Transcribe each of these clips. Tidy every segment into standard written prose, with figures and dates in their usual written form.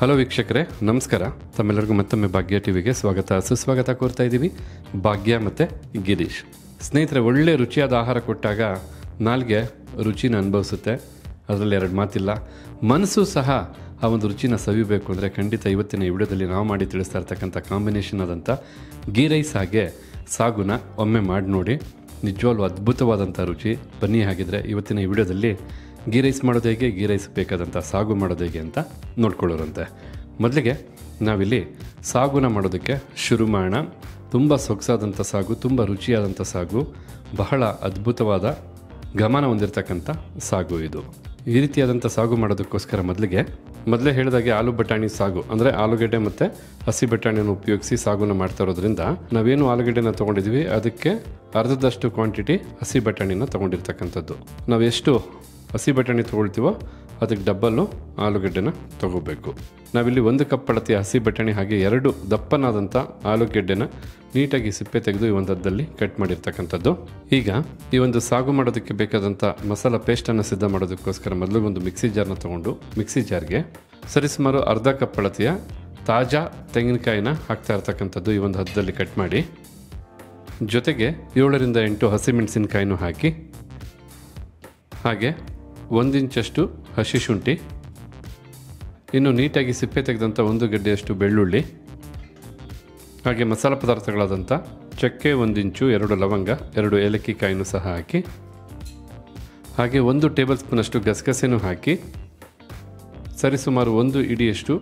Hello ವೀಕ್ಷಕರೇ, ನಮಸ್ಕಾರ. ತಮ್ಮೆಲ್ಲರಿಗೂ ಮತ್ತೊಮ್ಮೆ ಭಾಗ್ಯ ಟಿವಿಗೆ ಸ್ವಾಗತ ಸುಸ್ವಾಗತ ಕೋರ್ತಾ ಇದ್ದೀವಿ. ಭಾಗ್ಯ ಮತ್ತು ಗಿರೀಶ್. ಸ್ನೇಹಿತರೆ, ಒಳ್ಳೆ ರುಚಿಯಾದ ಆಹಾರ ಕೊಟ್ಟಾಗ ನಾಲ್ಗೆ ರುಚಿನ ಅನುಭವಿಸುತ್ತೆ, ಅದರಲ್ಲಿ ಎರಡು ಮಾತಿಲ್ಲ. ಮನಸ್ಸು ಸಹ ಆ ಒಂದು ರುಚಿನ ಸವಿಬೇಕು ಅಂದರೆ ಖಂಡಿತ ಇವತ್ತಿನ ಈ ವಿಡಿಯೋದಲ್ಲಿ ನಾವು ಮಾಡಿ ತಿಳಿಸ್ತಾ ಇರ್ತಕ್ಕಂಥ ಕಾಂಬಿನೇಷನ್ ಆದಂಥ ಗೀ ರೈಸ್ ಹಾಗೆ ಸಾಗುನ ಒಮ್ಮೆ ಮಾಡಿ ನೋಡಿ. ನಿಜವಾಗ್ಲೂ ಅದ್ಭುತವಾದಂಥ ರುಚಿ. ಬನ್ನಿ, ಹಾಗಿದ್ರೆ ಇವತ್ತಿನ ಈ ವಿಡಿಯೋದಲ್ಲಿ ಗೀ ರೈಸ್ ಮಾಡೋದು ಹೇಗೆ, ಗೀ ರೈಸ್ ಬೇಕಾದಂಥ ಸಾಗು ಮಾಡೋದು ಹೇಗೆ ಅಂತ ನೋಡ್ಕೊಳ್ಳೋರಂತೆ. ಮೊದಲಿಗೆ ನಾವಿಲ್ಲಿ ಸಾಗುನ ಮಾಡೋದಕ್ಕೆ ಶುರು ಮಾಡೋಣ. ತುಂಬ ಸೊಗಸಾದಂಥ ಸಾಗು, ತುಂಬ ರುಚಿಯಾದಂಥ ಸಾಗು, ಬಹಳ ಅದ್ಭುತವಾದ ಗಮನ ಹೊಂದಿರತಕ್ಕಂಥ ಸಾಗು ಇದು. ಈ ರೀತಿಯಾದಂಥ ಸಾಗು ಮಾಡೋದಕ್ಕೋಸ್ಕರ ಮೊದಲೇ ಹೇಳಿದಾಗೆ ಆಲೂ ಬಟಾಣಿ ಸಾಗು ಅಂದರೆ ಆಲೂಗಡ್ಡೆ ಮತ್ತು ಹಸಿ ಬಟಾಣಿಯನ್ನು ಉಪಯೋಗಿಸಿ ಸಾಗುನ ಮಾಡ್ತಾ ಇರೋದ್ರಿಂದ ನಾವೇನು ಆಲೂಗಡ್ಡೆನ ತೊಗೊಂಡಿದ್ವಿ ಅದಕ್ಕೆ ಅರ್ಧದಷ್ಟು ಕ್ವಾಂಟಿಟಿ ಹಸಿ ಬಟಾಣಿನ ತೊಗೊಂಡಿರ್ತಕ್ಕಂಥದ್ದು. ನಾವು ಎಷ್ಟು ಹಸಿ ಬಟಾಣಿ ತೊಗೊಳ್ತೀವೋ ಅದಕ್ಕೆ ಡಬ್ಬಲ್ಲು ಆಲೂಗಡ್ಡೆನ ತೊಗೋಬೇಕು. ನಾವಿಲ್ಲಿ 1 ಕಪ್ ಅಳತೆಯ ಹಸಿ ಬಟಾಣಿ ಹಾಗೆ 2 ದಪ್ಪನಾದಂಥ ಆಲೂಗೆಡ್ಡೆನ ನೀಟಾಗಿ ಸಿಪ್ಪೆ ತೆಗೆದು ಈ ಒಂದು ಹದ್ದಲ್ಲಿ ಕಟ್ ಮಾಡಿರ್ತಕ್ಕಂಥದ್ದು. ಈಗ ಈ ಒಂದು ಸಾಗು ಮಾಡೋದಕ್ಕೆ ಬೇಕಾದಂಥ ಮಸಾಲ ಪೇಸ್ಟನ್ನು ಸಿದ್ಧ ಮಾಡೋದಕ್ಕೋಸ್ಕರ ಮೊದಲು ಒಂದು ಮಿಕ್ಸಿ ಜಾರ್ನ ತೊಗೊಂಡು ಮಿಕ್ಸಿ ಜಾರ್ಗೆ ಸರಿಸುಮಾರು ಅರ್ಧ ಕಪ್ ಅಳತೆಯ ತಾಜಾ ತೆಂಗಿನಕಾಯಿನ ಹಾಕ್ತಾ ಇರ್ತಕ್ಕಂಥದ್ದು ಈ ಒಂದು ಹದ್ದಲ್ಲಿ ಕಟ್ ಮಾಡಿ, ಜೊತೆಗೆ 7 ರಿಂದ 8 ಹಸಿಮೆಣಸಿನಕಾಯಿನೂ ಹಾಕಿ, ಹಾಗೆ 1 ಇಂಚಷ್ಟು ಹಸಿ ಶುಂಠಿ, ಇನ್ನು ನೀಟಾಗಿ ಸಿಪ್ಪೆ ತೆಗೆದಂಥ 1 ಗಡ್ಡೆಯಷ್ಟು ಬೆಳ್ಳುಳ್ಳಿ, ಹಾಗೆ ಮಸಾಲ ಪದಾರ್ಥಗಳಾದಂಥ ಚಕ್ಕೆ 1 ಇಂಚು, 2 ಲವಂಗ, 2 ಏಲಕ್ಕಿ ಕಾಯಿನೂ ಸಹ ಹಾಕಿ, ಹಾಗೆ 1 ಟೇಬಲ್ ಸ್ಪೂನಷ್ಟು ಗಸಗಸೆನೂ ಹಾಕಿ, ಸರಿಸುಮಾರು 1 ಇಡಿಯಷ್ಟು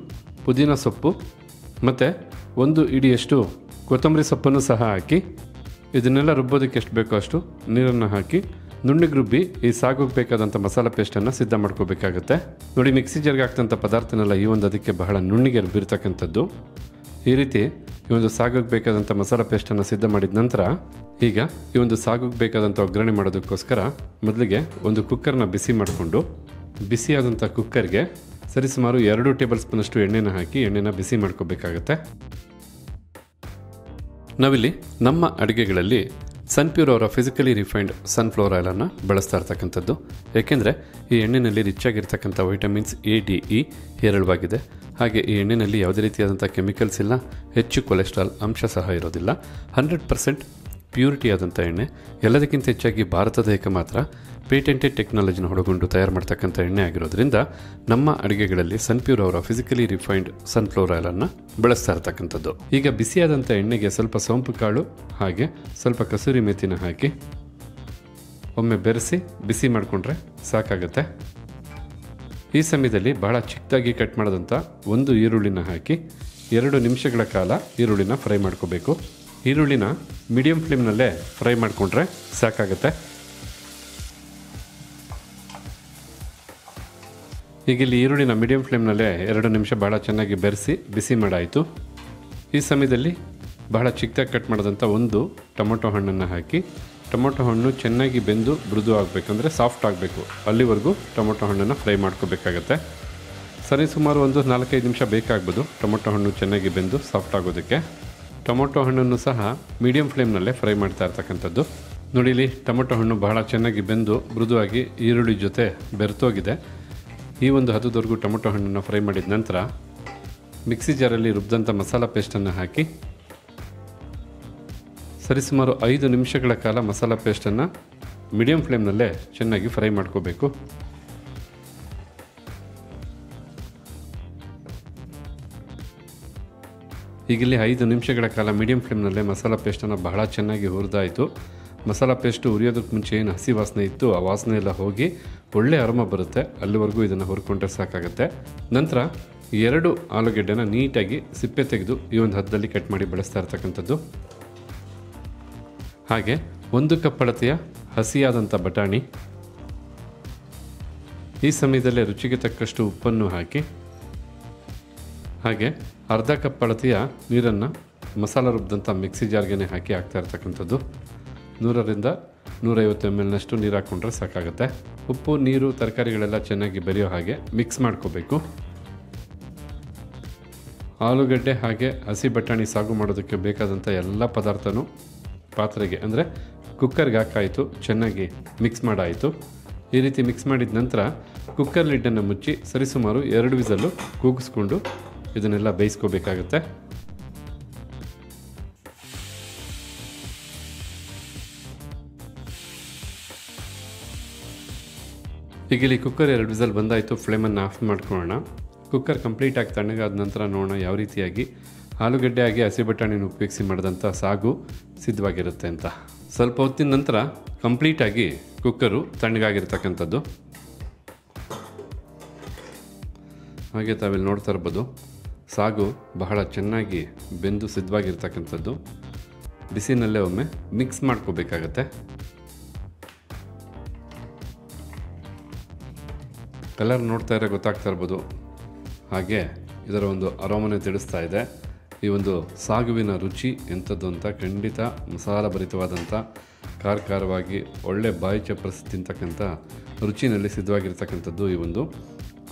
ಪುದೀನ ಸೊಪ್ಪು ಮತ್ತು 1 ಇಡಿಯಷ್ಟು ಕೊತ್ತಂಬರಿ ಸೊಪ್ಪನ್ನು ಸಹ ಹಾಕಿ, ಇದನ್ನೆಲ್ಲ ರುಬ್ಬೋದಕ್ಕೆ ಎಷ್ಟು ಬೇಕೋ ಅಷ್ಟು ನೀರನ್ನು ಹಾಕಿ ನುಣ್ಣಗೆ ರುಬ್ಬಿ ಈ ಸಾಗುಗೆ ಬೇಕಾದಂಥ ಮಸಾಲ ಪೇಸ್ಟನ್ನು ಸಿದ್ಧ ಮಾಡ್ಕೋಬೇಕಾಗುತ್ತೆ. ನೋಡಿ, ಮಿಕ್ಸಿ ಜಾರ್ಗೆ ಹಾಕ್ತಂಥ ಪದಾರ್ಥನೆಲ್ಲ ಈ ಒಂದು ಅದಕ್ಕೆ ಬಹಳ ನುಣ್ಣಗೆ ರುಬ್ಬಿರ್ತಕ್ಕಂಥದ್ದು. ಈ ರೀತಿ ಈ ಒಂದು ಸಾಗುಗೆ ಬೇಕಾದಂಥ ಮಸಾಲ ಪೇಸ್ಟನ್ನು ಸಿದ್ಧ ಮಾಡಿದ ನಂತರ ಈಗ ಈ ಒಂದು ಸಾಗುಗೆ ಬೇಕಾದಂಥ ಒಗ್ಗರಣೆ ಮಾಡೋದಕ್ಕೋಸ್ಕರ ಮೊದಲಿಗೆ ಒಂದು ಕುಕ್ಕರ್ನ ಬಿಸಿ ಮಾಡಿಕೊಂಡು ಬಿಸಿಯಾದಂಥ ಕುಕ್ಕರ್ಗೆ ಸರಿಸುಮಾರು 2 ಟೇಬಲ್ ಸ್ಪೂನಷ್ಟು ಎಣ್ಣೆನ ಹಾಕಿ ಎಣ್ಣೆನ ಬಿಸಿ ಮಾಡ್ಕೋಬೇಕಾಗತ್ತೆ. ನಾವಿಲ್ಲಿ ನಮ್ಮ ಅಡುಗೆಗಳಲ್ಲಿ ಸನ್ಪ್ಯೂರ್ ಅವರ ಫಿಸಿಕಲಿ ರಿಫೈನ್ಡ್ ಸನ್ಫ್ಲವರ್ ಆಯಿಲನ್ನು ಬಳಸ್ತಾ ಇರ್ತಕ್ಕಂಥದ್ದು. ಏಕೆಂದರೆ ಈ ಎಣ್ಣೆಯಲ್ಲಿ ರಿಚ್ ಆಗಿರ್ತಕ್ಕಂಥ ವೈಟಮಿನ್ಸ್ ಎ, ಡಿ, ಇ ಹೇರಳವಾಗಿದೆ. ಹಾಗೆ ಈ ಎಣ್ಣೆಯಲ್ಲಿ ಯಾವುದೇ ರೀತಿಯಾದಂಥ ಕೆಮಿಕಲ್ಸ್ ಇಲ್ಲ, ಹೆಚ್ಚು ಕೊಲೆಸ್ಟ್ರಾಲ್ ಅಂಶ ಸಹ ಇರೋದಿಲ್ಲ. 100% ಪ್ಯೂರಿಟಿ ಆದಂಥ ಎಣ್ಣೆ. ಎಲ್ಲದಕ್ಕಿಂತ ಹೆಚ್ಚಾಗಿ ಭಾರತದ ಮಾತ್ರ ಪೇಟೆಂಟೆಡ್ ಟೆಕ್ನಾಲಜಿನ ಒಳಗೊಂಡು ತಯಾರು ಮಾಡ್ತಕ್ಕಂಥ ಎಣ್ಣೆ ಆಗಿರೋದ್ರಿಂದ ನಮ್ಮ ಅಡುಗೆಗಳಲ್ಲಿ ಸನ್ಪ್ಯೂರ್ ಅವರ ಫಿಸಿಕಲಿ ರಿಫೈನ್ಡ್ ಸನ್ಫ್ಲವರ್ ಆಯಿಲನ್ನು ಬಳಸ್ತಾ ಇರ್ತಕ್ಕಂಥದ್ದು. ಈಗ ಬಿಸಿಯಾದಂಥ ಎಣ್ಣೆಗೆ ಸ್ವಲ್ಪ ಸೋಂಪು ಕಾಳು ಹಾಗೆ ಸ್ವಲ್ಪ ಕಸೂರಿ ಮೆಥಿನ ಹಾಕಿ ಒಮ್ಮೆ ಬೆರೆಸಿ ಬಿಸಿ ಮಾಡಿಕೊಂಡ್ರೆ ಸಾಕಾಗುತ್ತೆ. ಈ ಸಮಯದಲ್ಲಿ ಬಹಳ ಚಿಕ್ಕದಾಗಿ ಕಟ್ ಮಾಡೋದಂಥ 1 ಈರುಳ್ಳಿನ ಹಾಕಿ 2 ನಿಮಿಷಗಳ ಕಾಲ ಈರುಳ್ಳಿನ ಫ್ರೈ ಮಾಡ್ಕೋಬೇಕು. ಈರುಳ್ಳಿನ ಮೀಡಿಯಂ ಫ್ಲೇಮ್ನಲ್ಲೇ ಫ್ರೈ ಮಾಡಿಕೊಂಡ್ರೆ ಸಾಕಾಗುತ್ತೆ. ಈಗ ಇಲ್ಲಿ ಈರುಳ್ಳಿನ ಮೀಡಿಯಂ ಫ್ಲೇಮ್ನಲ್ಲೇ 2 ನಿಮಿಷ ಭಾಳ ಚೆನ್ನಾಗಿ ಬೆರೆಸಿ ಬಿಸಿ ಮಾಡಾಯಿತು. ಈ ಸಮಯದಲ್ಲಿ ಬಹಳ ಚಿಕ್ಕದಾಗಿ ಕಟ್ ಮಾಡಿದಂಥ 1 ಟೊಮೊಟೊ ಹಣ್ಣನ್ನು ಹಾಕಿ, ಟೊಮೊಟೊ ಹಣ್ಣು ಚೆನ್ನಾಗಿ ಬೆಂದು ಮೃದು ಆಗಬೇಕಂದ್ರೆ ಸಾಫ್ಟ್ ಆಗಬೇಕು, ಅಲ್ಲಿವರೆಗೂ ಟೊಮೊಟೊ ಹಣ್ಣನ್ನು ಫ್ರೈ ಮಾಡ್ಕೋಬೇಕಾಗತ್ತೆ. ಸರಿಸುಮಾರು ಒಂದು 4-5 ನಿಮಿಷ ಬೇಕಾಗ್ಬೋದು ಟೊಮೊಟೊ ಹಣ್ಣು ಚೆನ್ನಾಗಿ ಬೆಂದು ಸಾಫ್ಟ್ ಆಗೋದಕ್ಕೆ. ಟೊಮೊಟೊ ಹಣ್ಣನ್ನು ಸಹ ಮೀಡಿಯಂ ಫ್ಲೇಮ್ನಲ್ಲೇ ಫ್ರೈ ಮಾಡ್ತಾ ಇರ್ತಕ್ಕಂಥದ್ದು. ನೋಡಿ, ಇಲ್ಲಿ ಟೊಮೊಟೊ ಹಣ್ಣು ಬಹಳ ಚೆನ್ನಾಗಿ ಬೆಂದು ಮೃದುವಾಗಿ ಈರುಳ್ಳಿ ಜೊತೆ ಬೆರೆತೋಗಿದೆ. ಈ ಒಂದು ಹದದವರೆಗೂ ಟೊಮೊಟೊ ಹಣ್ಣನ್ನು ಫ್ರೈ ಮಾಡಿದ ನಂತರ ಮಿಕ್ಸಿ ಜಾರಲ್ಲಿ ರುಬ್ಬಿದಂಥ ಮಸಾಲ ಪೇಸ್ಟನ್ನು ಹಾಕಿ ಸರಿಸುಮಾರು 5 ನಿಮಿಷಗಳ ಕಾಲ ಮಸಾಲ ಪೇಸ್ಟನ್ನು ಮೀಡಿಯಂ ಫ್ಲೇಮ್ನಲ್ಲೇ ಚೆನ್ನಾಗಿ ಫ್ರೈ ಮಾಡ್ಕೋಬೇಕು. ಈಗಿಲ್ಲಿ 5 ನಿಮಿಷಗಳ ಕಾಲ ಮೀಡಿಯಂ ಫ್ಲೇಮ್ನಲ್ಲೇ ಮಸಾಲ ಪೇಸ್ಟನ್ನು ಬಹಳ ಚೆನ್ನಾಗಿ ಹುರಿದಾಯಿತು. ಮಸಾಲ ಪೇಸ್ಟು ಉರಿಯೋದಕ್ಕೆ ಮುಂಚೆ ಏನು ಹಸಿ ವಾಸನೆ ಇತ್ತು ಆ ವಾಸನೆ ಎಲ್ಲ ಹೋಗಿ ಒಳ್ಳೆ ಅರೋಮ ಬರುತ್ತೆ, ಅಲ್ಲಿವರೆಗೂ ಇದನ್ನು ಹುರ್ಕೊಂಡ್ರೆ ಸಾಕಾಗುತ್ತೆ. ನಂತರ 2 ಆಲೂಗೆಡ್ಡೆನ ನೀಟಾಗಿ ಸಿಪ್ಪೆ ತೆಗೆದು ಈ ಒಂದು ಹದ್ದಲ್ಲಿ ಕಟ್ ಮಾಡಿ ಬಳಸ್ತಾ ಇರ್ತಕ್ಕಂಥದ್ದು. ಹಾಗೆ 1 ಕಪ್ ಅಳತೆಯ ಹಸಿಯಾದಂಥ ಬಟಾಣಿ. ಈ ಸಮಯದಲ್ಲೇ ರುಚಿಗೆ ತಕ್ಕಷ್ಟು ಉಪ್ಪನ್ನು ಹಾಕಿ, ಹಾಗೆ ಅರ್ಧ ಕಪ್ ಅಳತೆಯ ನೀರನ್ನು ಮಸಾಲ ರುಬ್ಬಿದಂಥ ಮಿಕ್ಸಿ ಜಾರ್ಗೆ ಹಾಕಿ ಹಾಕ್ತಾ ಇರ್ತಕ್ಕಂಥದ್ದು. 100 ರಿಂದ 150 ml ನೀರು ಹಾಕ್ಕೊಂಡ್ರೆ ಸಾಕಾಗುತ್ತೆ. ಉಪ್ಪು, ನೀರು, ತರಕಾರಿಗಳೆಲ್ಲ ಚೆನ್ನಾಗಿ ಬೆರೆಯೋ ಹಾಗೆ ಮಿಕ್ಸ್ ಮಾಡ್ಕೋಬೇಕು. ಆಲೂಗಡ್ಡೆ ಹಾಗೆ ಹಸಿ ಬಟಾಣಿ ಸಾಗು ಮಾಡೋದಕ್ಕೆ ಬೇಕಾದಂಥ ಎಲ್ಲ ಪದಾರ್ಥನೂ ಪಾತ್ರೆಗೆ ಅಂದರೆ ಕುಕ್ಕರ್ಗೆ ಹಾಕಾಯಿತು, ಚೆನ್ನಾಗಿ ಮಿಕ್ಸ್ ಮಾಡಾಯಿತು. ಈ ರೀತಿ ಮಿಕ್ಸ್ ಮಾಡಿದ ನಂತರ ಕುಕ್ಕರ್ ಲಿಡ್ಡನ್ನು ಮುಚ್ಚಿ ಸರಿಸುಮಾರು 2 ವಿಸಲ್ಲು ಕೂಗಿಸ್ಕೊಂಡು ಇದನ್ನೆಲ್ಲ ಬೇಯಿಸ್ಕೋಬೇಕಾಗತ್ತೆ. ಈಗ ಇಲ್ಲಿ ಕುಕ್ಕರ್ 2 ವಿಸಲ್ ಬಂದಾಯಿತು. ಫ್ಲೇಮನ್ನು ಆಫ್ ಮಾಡ್ಕೊಳ್ಳೋಣ. ಕುಕ್ಕರ್ ಕಂಪ್ಲೀಟಾಗಿ ತಣ್ಣಗಾದ ನಂತರ ನೋಡೋಣ ಯಾವ ರೀತಿಯಾಗಿ ಆಲೂಗಡ್ಡೆ ಆಗಿ ಹಸಿ ಬಟಾಣಿನ ಉಪಯೋಗಿಸಿ ಮಾಡಿದಂಥ ಸಾಗು ಸಿದ್ಧವಾಗಿರುತ್ತೆ ಅಂತ. ಸ್ವಲ್ಪ ಹೊತ್ತಿನ ನಂತರ ಕಂಪ್ಲೀಟಾಗಿ ಕುಕ್ಕರು ತಣ್ಣಗಾಗಿರ್ತಕ್ಕಂಥದ್ದು. ಹಾಗೆ ತಾವಿಲ್ಲಿ ನೋಡ್ತಾ ಇರ್ಬೋದು, ಸಾಗು ಬಹಳ ಚೆನ್ನಾಗಿ ಬೆಂದು ಸಿದ್ಧವಾಗಿರ್ತಕ್ಕಂಥದ್ದು. ಬಿಸಿನಲ್ಲೇ ಒಮ್ಮೆ ಮಿಕ್ಸ್ ಮಾಡ್ಕೋಬೇಕಾಗತ್ತೆ. ಕಲರ್ ನೋಡ್ತಾ ಇರೋ ಗೊತ್ತಾಗ್ತಾ ಇರ್ಬೋದು. ಹಾಗೆ ಇದರ ಒಂದು ಅರೋಮನೆ ತಿಳಿಸ್ತಾ ಇದೆ. ಈ ಒಂದು ಸಾಗುವಿನ ರುಚಿ ಎಂಥದ್ದು ಅಂತ ಖಂಡಿತ ಮಸಾಲ ಭರಿತವಾದಂಥ ಖಾರವಾಗಿ ಒಳ್ಳೆ ಬಾಯಿ ಚಪ್ಪರಿಸಿ ತಿಂತಕ್ಕಂಥ ರುಚಿನಲ್ಲಿ ಸಿದ್ಧವಾಗಿರ್ತಕ್ಕಂಥದ್ದು ಈ ಒಂದು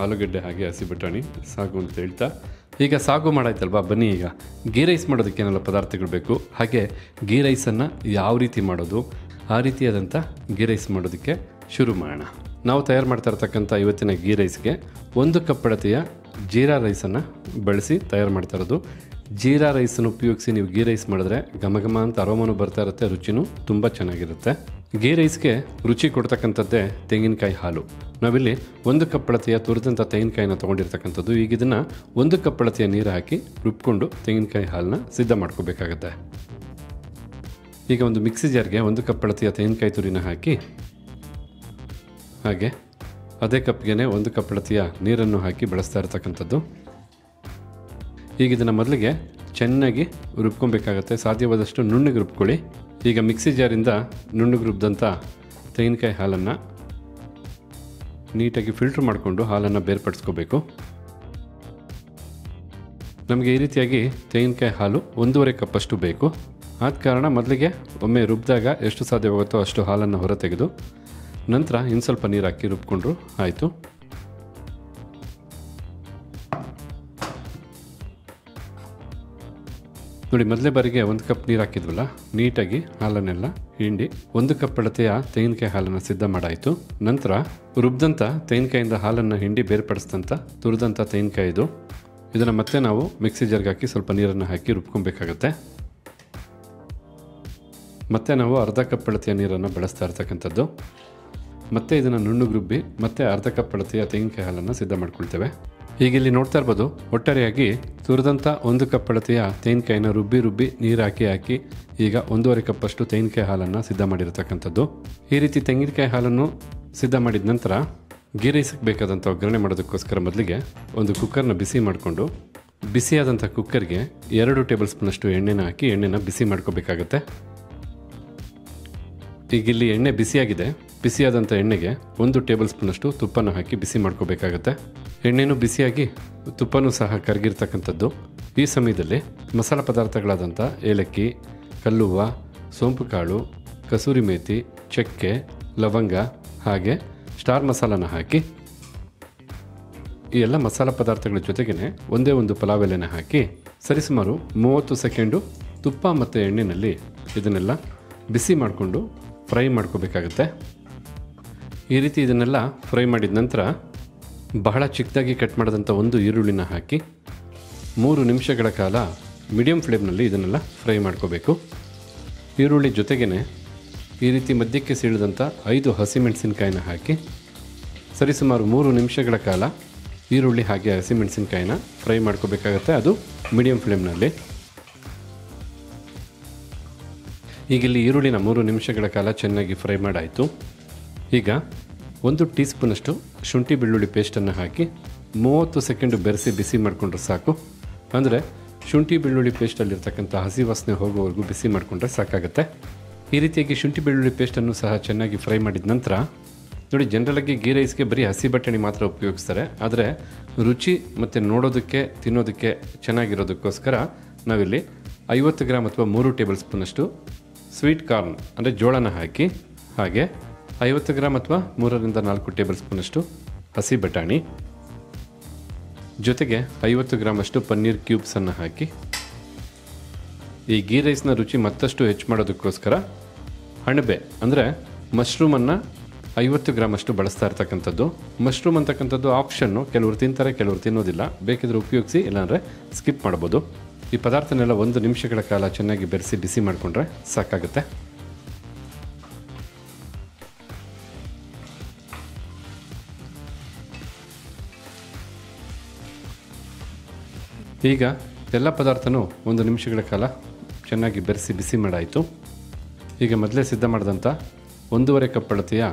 ಆಲೂಗಡ್ಡೆ ಹಾಗೆ ಹಸಿ ಬಟಾಣಿ ಸಾಗು ಅಂತ ಹೇಳ್ತಾ, ಈಗ ಸಾಗು ಮಾಡಾಯ್ತಲ್ವಾ, ಬನ್ನಿ ಈಗ ಗೀ ರೈಸ್ ಮಾಡೋದಕ್ಕೆ ಏನೆಲ್ಲ ಪದಾರ್ಥಗಳು ಬೇಕು, ಹಾಗೆ ಗೀ ರೈಸನ್ನು ಯಾವ ರೀತಿ ಮಾಡೋದು, ಆ ರೀತಿಯಾದಂಥ ಗೀ ರೈಸ್ ಮಾಡೋದಕ್ಕೆ ಶುರು ಮಾಡೋಣ. ನಾವು ತಯಾರು ಮಾಡ್ತಾ ಇರ್ತಕ್ಕಂಥ ಇವತ್ತಿನ ಗೀ ರೈಸ್ಗೆ 1 ಕಪ್ ಅಳತೆಯ ಜೀರಾ ರೈಸನ್ನು ಬಳಸಿ ತಯಾರು ಮಾಡ್ತಾ ಇರೋದು. ಜೀರಾ ರೈಸನ್ನು ಉಪಯೋಗಿಸಿ ನೀವು ಗೀ ರೈಸ್ ಮಾಡಿದ್ರೆ ಘಮ ಅಂತ ಅರೋಮನು ಬರ್ತಾ ಇರುತ್ತೆ, ರುಚಿನೂ ತುಂಬ ಚೆನ್ನಾಗಿರುತ್ತೆ. ಗೀ ರೈಸ್ಗೆ ರುಚಿ ಕೊಡ್ತಕ್ಕಂಥದ್ದೇ ತೆಂಗಿನಕಾಯಿ ಹಾಲು. ನಾವಿಲ್ಲಿ 1 ಕಪ್ ಅಳತೆಯ ತುರಿದಂಥ ತೆಂಗಿನಕಾಯಿನ ತೊಗೊಂಡಿರ್ತಕ್ಕಂಥದ್ದು. ಈಗ ಇದನ್ನು 1 ಕಪ್ ಅಳತೆಯ ನೀರು ಹಾಕಿ ರುಬ್ಕೊಂಡು ತೆಂಗಿನಕಾಯಿ ಹಾಲನ್ನ ಸಿದ್ಧ ಮಾಡ್ಕೋಬೇಕಾಗತ್ತೆ. ಈಗ ಒಂದು ಮಿಕ್ಸಿ ಜಾರ್ಗೆ 1 ಕಪ್ ಅಳತೆಯ ತೆಂಗಿನಕಾಯಿ ತುರಿನ ಹಾಕಿ, ಹಾಗೆ ಅದೇ ಕಪ್ಗೆ 1 ಕಪ್ ಅಳತೆಯ ನೀರನ್ನು ಹಾಕಿ ಬಳಸ್ತಾ ಇರ್ತಕ್ಕಂಥದ್ದು. ಈಗ ಇದನ್ನು ಮೊದಲಿಗೆ ಚೆನ್ನಾಗಿ ರುಬ್ಕೊಬೇಕಾಗತ್ತೆ. ಸಾಧ್ಯವಾದಷ್ಟು ನುಣ್ಣಗೆ ರುಬ್ಕೊಳ್ಳಿ. ಈಗ ಮಿಕ್ಸಿ ಜಾರಿಂದ ನುಣ್ಣಗೆ ರುಬ್ಬಿದಂಥ ತೆಂಗಿನಕಾಯಿ ಹಾಲನ್ನು ನೀಟಾಗಿ ಫಿಲ್ಟ್ರ್ ಮಾಡಿಕೊಂಡು ಹಾಲನ್ನು ಬೇರ್ಪಡಿಸ್ಕೋಬೇಕು. ನಮಗೆ ಈ ರೀತಿಯಾಗಿ ತೆಂಗಿನಕಾಯಿ ಹಾಲು 1.5 ಕಪ್ಪಷ್ಟು ಬೇಕು. ಆದ ಕಾರಣ ಮೊದಲಿಗೆ ಒಮ್ಮೆ ರುಬ್ಬಿದಾಗ ಎಷ್ಟು ಸಾಧ್ಯವಾಗುತ್ತೋ ಅಷ್ಟು ಹಾಲನ್ನು ಹೊರ ತೆಗೆದು ನಂತರ ಇನ್ನು ಸ್ವಲ್ಪ ನೀರು ಹಾಕಿ ರುಬ್ಕೊಂಡ್ರು ಆಯಿತು. ನೋಡಿ, ಮೊದಲೇ ಬಾರಿಗೆ 1 ಕಪ್ ನೀರು ಹಾಕಿದ್ವಲ್ಲ, ನೀಟಾಗಿ ಹಾಲನ್ನೆಲ್ಲ ಹಿಂಡಿ 1 ಕಪ್ ಅಳತೆಯ ತೆಂಗಿನಕಾಯಿ ಹಾಲನ್ನು ಸಿದ್ಧ ಮಾಡಾಯಿತು. ನಂತರ ರುಬ್ಬಿದಂಥ ತೆಂಗಿನಕಾಯಿಂದ ಹಾಲನ್ನು ಹಿಂಡಿ ಬೇರ್ಪಡಿಸಿದಂಥ ತುರಿದಂಥ ತೆಂಗಿನಕಾಯಿ ಇದು. ಇದನ್ನು ಮತ್ತೆ ನಾವು ಮಿಕ್ಸಿ ಜಾರ್ಗೆ ಹಾಕಿ ಸ್ವಲ್ಪ ನೀರನ್ನು ಹಾಕಿ ರುಬ್ಕೊಬೇಕಾಗತ್ತೆ. ಮತ್ತೆ ನಾವು ಅರ್ಧ ಕಪ್ ಅಳತೆಯ ನೀರನ್ನು ಬಳಸ್ತಾ ಇರ್ತಕ್ಕಂಥದ್ದು. ಮತ್ತೆ ಇದನ್ನು ನುಣ್ಣಗೆ ರುಬ್ಬಿ ಮತ್ತೆ ಅರ್ಧ ಕಪ್ ಅಳತೆಯ ತೆಂಗಿನಕಾಯಿ ಹಾಲನ್ನು ಸಿದ್ಧ ಮಾಡ್ಕೊಳ್ತೇವೆ. ಈಗ ಇಲ್ಲಿ ನೋಡ್ತಾ ಇರ್ಬೋದು, ಒಟ್ಟಾರೆಯಾಗಿ ತುರಿದಂಥ 1 ಕಪ್ ಅಳತೆಯ ತೆಂಗಿನಕಾಯಿನ ರುಬ್ಬಿ ನೀರು ಹಾಕಿ ಈಗ 1.5 ಕಪ್ಪಷ್ಟು ತೆಂಗಿನಕಾಯಿ ಹಾಲನ್ನು ಸಿದ್ಧ ಮಾಡಿರ್ತಕ್ಕಂಥದ್ದು. ಈ ರೀತಿ ತೆಂಗಿನಕಾಯಿ ಹಾಲನ್ನು ಸಿದ್ಧ ಮಾಡಿದ ನಂತರ ಗೀ ರೈಸಿಗೆ ಬೇಕಾದಂಥ ಒಗ್ಗರಣೆ ಮಾಡೋದಕ್ಕೋಸ್ಕರ ಮೊದಲಿಗೆ ಒಂದು ಕುಕ್ಕರ್ನ ಬಿಸಿ ಮಾಡಿಕೊಂಡು, ಬಿಸಿಯಾದಂಥ ಕುಕ್ಕರ್ಗೆ 2 ಟೇಬಲ್ ಸ್ಪೂನಷ್ಟು ಎಣ್ಣೆನ ಹಾಕಿ ಎಣ್ಣೆನ ಬಿಸಿ ಮಾಡ್ಕೋಬೇಕಾಗತ್ತೆ. ಈಗ ಇಲ್ಲಿ ಎಣ್ಣೆ ಬಿಸಿಯಾಗಿದೆ. ಬಿಸಿಯಾದಂಥ ಎಣ್ಣೆಗೆ 1 ಟೇಬಲ್ ಸ್ಪೂನಷ್ಟು ತುಪ್ಪನ ಹಾಕಿ ಬಿಸಿ ಮಾಡ್ಕೋಬೇಕಾಗತ್ತೆ. ಎಣ್ಣೆನೂ ಬಿಸಿಯಾಗಿ ತುಪ್ಪನೂ ಸಹ ಕರಗಿರ್ತಕ್ಕಂಥದ್ದು. ಈ ಸಮಯದಲ್ಲಿ ಮಸಾಲ ಪದಾರ್ಥಗಳಾದಂಥ ಏಲಕ್ಕಿ, ಕಲ್ಲುವ್ವ, ಸೋಂಪು ಕಾಳು, ಕಸೂರಿ ಮೇಥಿ, ಚಕ್ಕೆ, ಲವಂಗ ಹಾಗೆ ಸ್ಟಾರ್ ಮಸಾಲನ ಹಾಕಿ, ಈ ಎಲ್ಲ ಮಸಾಲ ಪದಾರ್ಥಗಳ ಜೊತೆಗೇ ಒಂದೇ ಒಂದು ಪಲಾವ್ ಎಲೆನ ಹಾಕಿ ಸರಿಸುಮಾರು 30 ಸೆಕೆಂಡು ತುಪ್ಪ ಮತ್ತು ಎಣ್ಣೆಯಲ್ಲಿ ಇದನ್ನೆಲ್ಲ ಬಿಸಿ ಮಾಡಿಕೊಂಡು ಫ್ರೈ ಮಾಡ್ಕೋಬೇಕಾಗತ್ತೆ. ಈ ರೀತಿ ಇದನ್ನೆಲ್ಲ ಫ್ರೈ ಮಾಡಿದ ನಂತರ ಬಹಳ ಚಿಕ್ಕದಾಗಿ ಕಟ್ ಮಾಡಿದಂಥ 1 ಈರುಳ್ಳಿನ ಹಾಕಿ 3 ನಿಮಿಷಗಳ ಕಾಲ ಮೀಡಿಯಂ ಫ್ಲೇಮ್ನಲ್ಲಿ ಇದನ್ನೆಲ್ಲ ಫ್ರೈ ಮಾಡ್ಕೋಬೇಕು. ಈರುಳ್ಳಿ ಜೊತೆಗೇ ಈ ರೀತಿ ಮಧ್ಯಕ್ಕೆ ಸೀಳಿದಂಥ 5 ಹಸಿಮೆಣಸಿನ್ಕಾಯಿನ ಹಾಕಿ ಸರಿಸುಮಾರು 3 ನಿಮಿಷಗಳ ಕಾಲ ಈರುಳ್ಳಿ ಹಾಗೆ ಹಸಿಮೆಣಸಿನ್ಕಾಯಿನ ಫ್ರೈ ಮಾಡ್ಕೋಬೇಕಾಗತ್ತೆ, ಅದು ಮೀಡಿಯಂ ಫ್ಲೇಮ್ನಲ್ಲಿ. ಈಗಿಲ್ಲಿ ಈರುಳ್ಳಿನ 3 ನಿಮಿಷಗಳ ಕಾಲ ಚೆನ್ನಾಗಿ ಫ್ರೈ ಮಾಡಾಯಿತು. ಈಗ 1 ಟೀ ಸ್ಪೂನಷ್ಟು ಶುಂಠಿ ಬೆಳ್ಳುಳ್ಳಿ ಪೇಸ್ಟನ್ನು ಹಾಕಿ 30 ಸೆಕೆಂಡು ಬೆರೆಸಿ ಬಿಸಿ ಮಾಡಿಕೊಂಡ್ರೆ ಸಾಕು. ಅಂದರೆ ಶುಂಠಿ ಬೆಳ್ಳುಳ್ಳಿ ಪೇಸ್ಟಲ್ಲಿರ್ತಕ್ಕಂಥ ಹಸಿ ವಾಸನೆ ಹೋಗೋವರೆಗೂ ಬಿಸಿ ಮಾಡಿಕೊಂಡ್ರೆ ಸಾಕಾಗುತ್ತೆ. ಈ ರೀತಿಯಾಗಿ ಶುಂಠಿ ಬೆಳ್ಳುಳ್ಳಿ ಪೇಸ್ಟನ್ನು ಸಹ ಚೆನ್ನಾಗಿ ಫ್ರೈ ಮಾಡಿದ ನಂತರ ನೋಡಿ, ಜನರಲಾಗಿ ಗೀ ರೈಸ್ಗೆ ಬರೀ ಹಸಿ ಬಟಾಣಿ ಮಾತ್ರ ಉಪಯೋಗಿಸ್ತಾರೆ. ಆದರೆ ರುಚಿ ಮತ್ತು ನೋಡೋದಕ್ಕೆ ತಿನ್ನೋದಕ್ಕೆ ಚೆನ್ನಾಗಿರೋದಕ್ಕೋಸ್ಕರ ನಾವಿಲ್ಲಿ 50 ಗ್ರಾಮ್ ಅಥವಾ 3 ಟೇಬಲ್ ಸ್ಪೂನಷ್ಟು ಸ್ವೀಟ್ ಕಾರ್ನ್ ಅಂದರೆ ಜೋಳನ ಹಾಕಿ, ಹಾಗೆ 50 ಗ್ರಾಮ್ ಅಥವಾ 3ರಿಂದ 4 ಟೇಬಲ್ ಸ್ಪೂನಷ್ಟು ಹಸಿ ಬಟಾಣಿ ಜೊತೆಗೆ 50 ಗ್ರಾಮಷ್ಟು ಪನ್ನೀರ್ ಕ್ಯೂಬ್ಸನ್ನು ಹಾಕಿ, ಈ ಗೀ ರೈಸ್ನ ರುಚಿ ಮತ್ತಷ್ಟು ಹೆಚ್ಚು ಮಾಡೋದಕ್ಕೋಸ್ಕರ ಅಣಬೆ ಅಂದರೆ ಮಶ್ರೂಮನ್ನು 50 ಗ್ರಾಮ್ ಅಷ್ಟು ಬಳಸ್ತಾ ಇರ್ತಕ್ಕಂಥದ್ದು. ಮಶ್ರೂಮ್ ಅಂತಕ್ಕಂಥದ್ದು ಆಪ್ಷನ್ನು, ಕೆಲವರು ತಿಂತಾರೆ ಕೆಲವರು ತಿನ್ನೋದಿಲ್ಲ, ಬೇಕಿದ್ರೆ ಉಪಯೋಗಿಸಿ, ಇಲ್ಲಾಂದರೆ ಸ್ಕಿಪ್ ಮಾಡ್ಬೋದು. ಈ ಪದಾರ್ಥನೆಲ್ಲ 1 ನಿಮಿಷಗಳ ಕಾಲ ಚೆನ್ನಾಗಿ ಬೆರೆಸಿ ಬಿಸಿ ಮಾಡಿಕೊಂಡ್ರೆ ಸಾಕಾಗುತ್ತೆ. ಈಗ ಎಲ್ಲ ಪದಾರ್ಥನೂ 1 ನಿಮಿಷಗಳ ಕಾಲ ಚೆನ್ನಾಗಿ ಬೆರೆಸಿ ಬಿಸಿ ಮಾಡಾಯಿತು. ಈಗ ಮೊದಲೇ ಸಿದ್ಧ ಮಾಡಿದಂಥ 1.5 ಕಪ್ ಅಳತೆಯ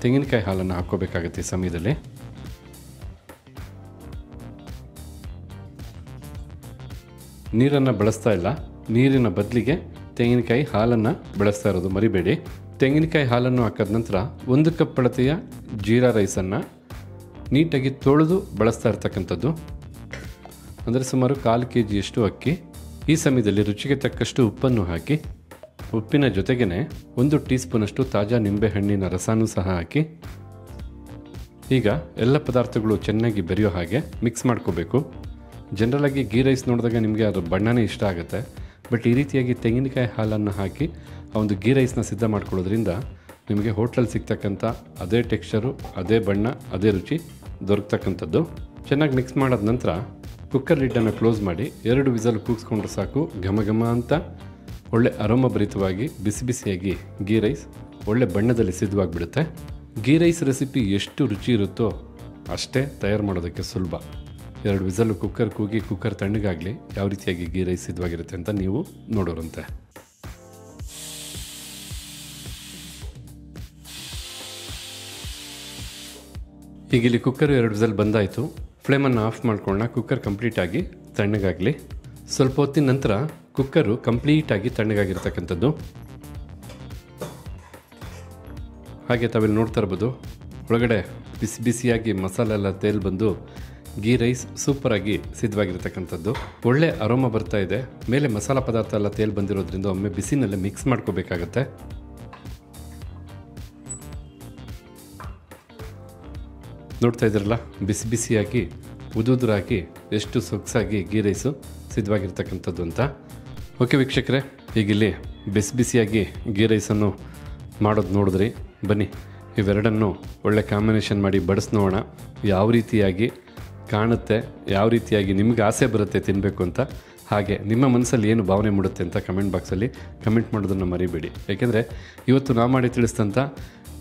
ತೆಂಗಿನಕಾಯಿ ಹಾಲನ್ನು ಹಾಕ್ಕೋಬೇಕಾಗುತ್ತೆ. ಈ ಸಮಯದಲ್ಲಿ ನೀರನ್ನು ಬಳಸ್ತಾ ಇಲ್ಲ, ನೀರಿನ ಬದಲಿಗೆ ತೆಂಗಿನಕಾಯಿ ಹಾಲನ್ನು ಬಳಸ್ತಾ ಇರೋದು ಮರಿಬೇಡಿ. ತೆಂಗಿನಕಾಯಿ ಹಾಲನ್ನು ಹಾಕಿದ ನಂತರ 1 ಕಪ್ ಅಳತೆಯ ಜೀರಾ ರೈಸನ್ನು ನೀಟಾಗಿ ತೊಳೆದು ಬಳಸ್ತಾ ಇರ್ತಕ್ಕಂಥದ್ದು. ಅಂದರೆ ಸುಮಾರು 1/4 kg ಅಕ್ಕಿ. ಈ ಸಮಯದಲ್ಲಿ ರುಚಿಗೆ ತಕ್ಕಷ್ಟು ಉಪ್ಪನ್ನು ಹಾಕಿ, ಉಪ್ಪಿನ ಜೊತೆಗೇ 1 ಟೀ ಸ್ಪೂನಷ್ಟು ತಾಜಾ ನಿಂಬೆಹಣ್ಣಿನ ರಸನೂ ಸಹ ಹಾಕಿ ಈಗ ಎಲ್ಲ ಪದಾರ್ಥಗಳು ಚೆನ್ನಾಗಿ ಬೆರೆಯೋ ಹಾಗೆ ಮಿಕ್ಸ್ ಮಾಡ್ಕೋಬೇಕು. ಜನರಲಾಗಿ ಗೀ ರೈಸ್ ನೋಡಿದಾಗ ನಿಮಗೆ ಅದರ ಬಣ್ಣನೇ ಇಷ್ಟ ಆಗುತ್ತೆ. ಬಟ್ ಈ ರೀತಿಯಾಗಿ ತೆಂಗಿನಕಾಯಿ ಹಾಲನ್ನು ಹಾಕಿ ಆ ಒಂದು ಗೀ ರೈಸ್ನ ಸಿದ್ಧ ಮಾಡ್ಕೊಳ್ಳೋದ್ರಿಂದ ನಿಮಗೆ ಹೋಟ್ಲಲ್ಲಿ ಸಿಗ್ತಕ್ಕಂಥ ಅದೇ ಟೆಕ್ಸ್ಚರು, ಅದೇ ಬಣ್ಣ, ಅದೇ ರುಚಿ ದೊರಕತಕ್ಕಂಥದ್ದು. ಚೆನ್ನಾಗಿ ಮಿಕ್ಸ್ ಮಾಡಿದ ನಂತರ ಕುಕ್ಕರ್ ಲಿಡ್ಡನ್ನು ಕ್ಲೋಸ್ ಮಾಡಿ 2 ವಿಸಲ್ ಕೂಗಿಸ್ಕೊಂಡ್ರೆ ಸಾಕು. ಘಮ ಘಮ ಅಂತ ಒಳ್ಳೆ ಅರೋಮಭರಿತವಾಗಿ ಬಿಸಿ ಬಿಸಿಯಾಗಿ ಗೀ ರೈಸ್ ಒಳ್ಳೆ ಬಣ್ಣದಲ್ಲಿ ಸಿದ್ಧವಾಗಿಬಿಡುತ್ತೆ. ಗೀ ರೈಸ್ ರೆಸಿಪಿ ಎಷ್ಟು ರುಚಿ ಇರುತ್ತೋ ಅಷ್ಟೇ ತಯಾರು ಮಾಡೋದಕ್ಕೆ ಸುಲಭ. 2 ವಿಸಲ್ಲು ಕುಕ್ಕರ್ ಕೂಗಿ ಕುಕ್ಕರ್ ತಣ್ಣಗಾಗಲಿ ಯಾವ ರೀತಿಯಾಗಿ ಗೀ ರೈಸ್ ಸಿದ್ಧವಾಗಿರುತ್ತೆ ಅಂತ ನೀವು ನೋಡೋರಂತೆ. ಈಗ ಇಲ್ಲಿ ಕುಕ್ಕರ್ 2 ವಿಸಲ್ ಬಂದಾಯಿತು. ಫ್ಲೇಮನ್ನು ಆಫ್ ಮಾಡ್ಕೊಳ್ಳೋಣ. ಕುಕ್ಕರ್ ಕಂಪ್ಲೀಟಾಗಿ ತಣ್ಣಗಾಗಲಿ. ಸ್ವಲ್ಪ ಹೊತ್ತಿನ ನಂತರ ಕುಕ್ಕರು ಕಂಪ್ಲೀಟಾಗಿ ತಣ್ಣಗಾಗಿರ್ತಕ್ಕಂಥದ್ದು. ಹಾಗೆ ತಾವಿಲ್ಲಿ ನೋಡ್ತಾ ಇರ್ಬೋದು, ಒಳಗಡೆ ಬಿಸಿ ಬಿಸಿಯಾಗಿ ಮಸಾಲೆ ಎಲ್ಲ ತೇಲ್ ಬಂದು ಗೀ ರೈಸ್ ಸೂಪರಾಗಿ ಸಿದ್ಧವಾಗಿರ್ತಕ್ಕಂಥದ್ದು. ಒಳ್ಳೆ ಅರೋಮ ಬರ್ತಾ ಇದೆ. ಮೇಲೆ ಮಸಾಲ ಪದಾರ್ಥ ಎಲ್ಲ ತೇಲ್ ಬಂದಿರೋದ್ರಿಂದ ಒಮ್ಮೆ ಬಿಸಿನಲ್ಲೇ ಮಿಕ್ಸ್ ಮಾಡ್ಕೋಬೇಕಾಗತ್ತೆ. ನೋಡ್ತಾ ಇದ್ದೀರಲ್ಲ, ಬಿಸಿ ಬಿಸಿಯಾಗಿ ಉದುರಾಗಿ ಎಷ್ಟು ಸೊಗಸಾಗಿ ಗೀ ರೈಸು ಸಿದ್ಧವಾಗಿರ್ತಕ್ಕಂಥದ್ದು ಅಂತ. ಓಕೆ ವೀಕ್ಷಕರೇ, ಈಗಿಲ್ಲಿ ಬಿಸಿ ಬಿಸಿಯಾಗಿ ಗೀ ರೈಸನ್ನು ಮಾಡೋದು ನೋಡಿದ್ರಿ. ಬನ್ನಿ ಇವೆರಡನ್ನು ಒಳ್ಳೆ ಕಾಂಬಿನೇಷನ್ ಮಾಡಿ ಬಡಿಸ್ ನೋಡೋಣ. ಯಾವ ರೀತಿಯಾಗಿ ಕಾಣುತ್ತೆ, ಯಾವ ರೀತಿಯಾಗಿ ನಿಮ್ಗೆ ಆಸೆ ಬರುತ್ತೆ ತಿನ್ನಬೇಕು ಅಂತ, ಹಾಗೆ ನಿಮ್ಮ ಮನಸ್ಸಲ್ಲಿ ಏನು ಭಾವನೆ ಮೂಡುತ್ತೆ ಅಂತ ಕಮೆಂಟ್ ಬಾಕ್ಸಲ್ಲಿ ಕಮೆಂಟ್ ಮಾಡೋದನ್ನು ಮರಿಬೇಡಿ. ಯಾಕೆಂದರೆ ಇವತ್ತು ನಾ ಮಾಡಿ ತಿಳಿಸಿದಂಥ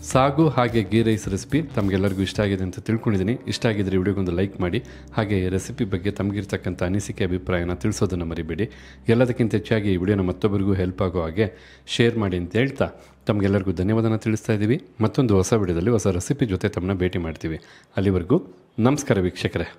ಸಾಗು ಹಾಗೆ ಗೀ ರೈಸ್ ರೆಸಿಪಿ ತಮಗೆಲ್ಲರಿಗೂ ಇಷ್ಟ ಆಗಿದೆ ಅಂತ ತಿಳ್ಕೊಂಡಿದ್ದೀನಿ. ಇಷ್ಟ ಆಗಿದ್ದರೆ ವಿಡಿಯೋಗೊಂದು ಲೈಕ್ ಮಾಡಿ, ಹಾಗೆ ಈ ರೆಸಿಪಿ ಬಗ್ಗೆ ತಮಗಿರ್ತಕ್ಕಂಥ ಅನಿಸಿಕೆ ಅಭಿಪ್ರಾಯನ ತಿಳಿಸೋದನ್ನು ಮರಿಬೇಡಿ. ಎಲ್ಲದಕ್ಕಿಂತ ಹೆಚ್ಚಾಗಿ ಈ ವಿಡಿಯೋನ ಮತ್ತೊಬ್ಬರಿಗೂ ಹೆಲ್ಪ್ ಆಗೋ ಹಾಗೆ ಶೇರ್ ಮಾಡಿ ಅಂತ ಹೇಳ್ತಾ ತಮಗೆಲ್ಲರಿಗೂ ಧನ್ಯವಾದನ ತಿಳಿಸ್ತಾ ಇದ್ದೀವಿ. ಮತ್ತೊಂದು ಹೊಸ ವಿಡಿಯೋದಲ್ಲಿ ಹೊಸ ರೆಸಿಪಿ ಜೊತೆ ತಮ್ಮನ್ನ ಭೇಟಿ ಮಾಡ್ತೀವಿ. ಅಲ್ಲಿವರೆಗೂ ನಮಸ್ಕಾರ ವೀಕ್ಷಕರೇ.